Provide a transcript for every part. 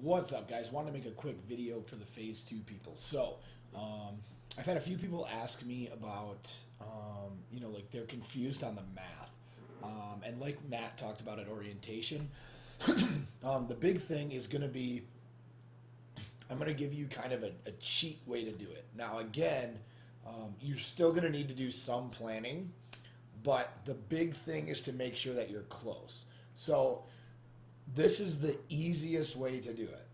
What's up, guys? Wanted to make a quick video for the Phase 2 people. So, I've had a few people ask me about, like they're confused on the math. And like Matt talked about at orientation, the big thing is going to be, I'm going to give you kind of a cheat way to do it. Now, again, you're still going to need to do some planning, but the big thing is to make sure that you're close. So, this is the easiest way to do it.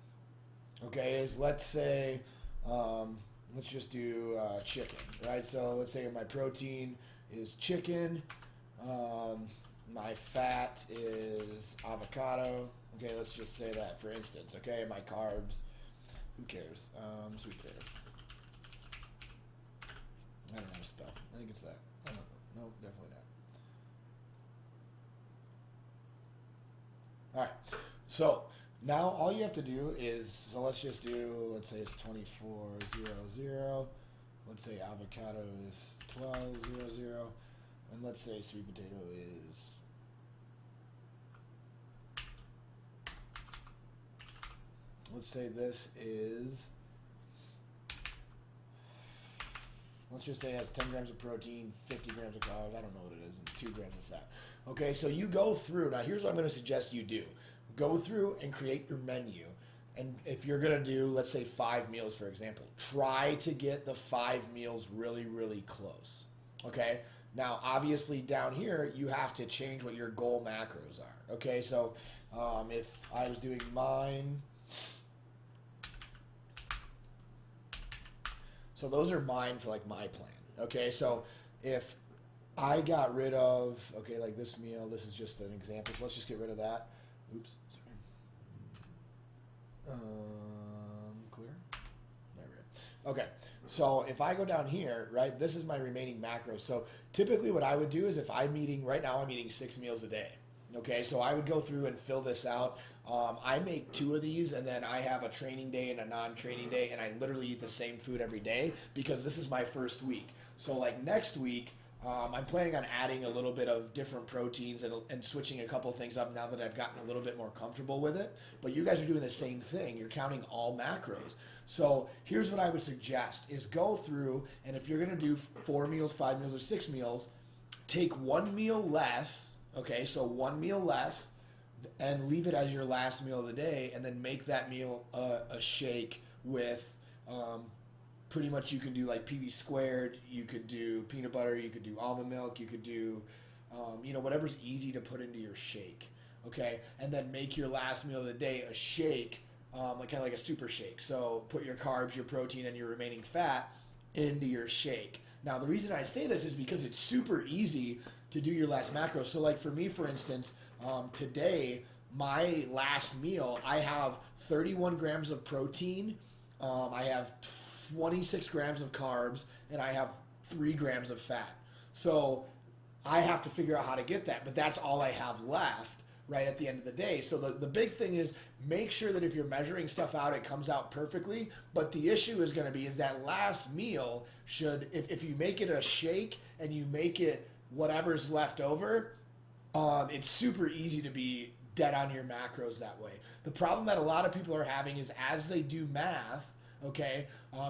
Okay, is let's say, let's just do chicken, right? So let's say my protein is chicken, my fat is avocado. Okay, let's just say that for instance. Okay, my carbs, who cares? Sweet potato. I don't know how to spell. I think it's that. I don't know. No, definitely not. All right, so now all you have to do is, so let's just do, let's say it's 2400, let's say avocado is 1200, and let's say sweet potato is, let's say this is, let's just say it has 10 grams of protein, 50 grams of carbs, I don't know what it is, and 2 grams of fat. Okay, so you go through, now here's what I'm going to suggest you do. Go through and create your menu. And if you're going to do, let's say 5 meals, for example, try to get the 5 meals really, really close. Okay, now obviously down here, you have to change what your goal macros are. Okay, so if I was doing mine, so those are mine for like my plan. Okay, so if I got rid of, okay, like this meal, this is just an example, so let's just get rid of that. Oops, sorry. Clear? There we go. Okay, so if I go down here, right, this is my remaining macros. So typically what I would do is if I'm eating, right now I'm eating 6 meals a day. Okay, so I would go through and fill this out. I make 2 of these, and then I have a training day and a non-training day, and I literally eat the same food every day because this is my first week. So like next week, I'm planning on adding a little bit of different proteins and switching a couple things up now that I've gotten a little bit more comfortable with it. But you guys are doing the same thing. You're counting all macros. So here's what I would suggest is go through, and if you're going to do 4 meals, 5 meals, or 6 meals, take 1 meal less, okay, so 1 meal less, and leave it as your last meal of the day, and then make that meal a shake with pretty much you can do like PB squared, you could do peanut butter, you could do almond milk, you could do, whatever's easy to put into your shake, okay? And then make your last meal of the day a shake, like kind of like a super shake. So put your carbs, your protein, and your remaining fat into your shake. Now, the reason I say this is because it's super easy to do your last macro. So like for me, for instance, today, my last meal, I have 31 grams of protein, I have 26 grams of carbs, and I have 3 grams of fat. So I have to figure out how to get that, but that's all I have left right at the end of the day. So the big thing is make sure that if you're measuring stuff out, it comes out perfectly. But the issue is going to be is that last meal should, if you make it a shake and you make it whatever's left over, it's super easy to be dead on your macros that way. The problem that a lot of people are having is as they do math, okay,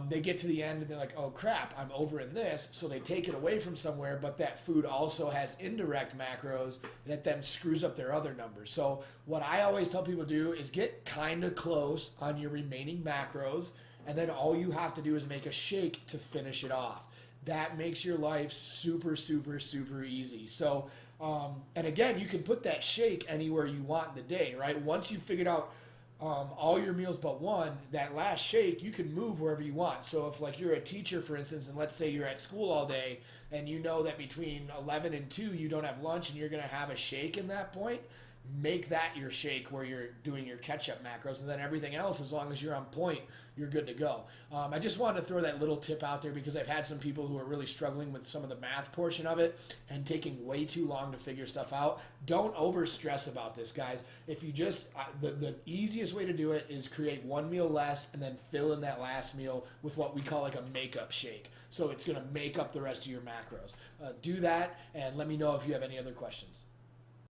they get to the end and they're like, oh crap, I'm over in this, so they take it away from somewhere, but that food also has indirect macros that then screws up their other numbers. So what I always tell people to do is get kind of close on your remaining macros, and then all you have to do is make a shake to finish it off. That makes your life super, super, super easy. So, and again, you can put that shake anywhere you want in the day, right? Once you've figured out all your meals but one, that last shake, you can move wherever you want. So if like you're a teacher, for instance, and let's say you're at school all day and you know that between 11 and 2 you don't have lunch and you're going to have a shake in that point, make that your shake where you're doing your catch-up macros, and then everything else, as long as you're on point, you're good to go. I just wanted to throw that little tip out there because I've had some people who are really struggling with some of the math portion of it and taking way too long to figure stuff out. Don't over stress about this, guys. If you just, the easiest way to do it is create 1 meal less and then fill in that last meal with what we call like a makeup shake. So it's going to make up the rest of your macros. Do that and let me know if you have any other questions.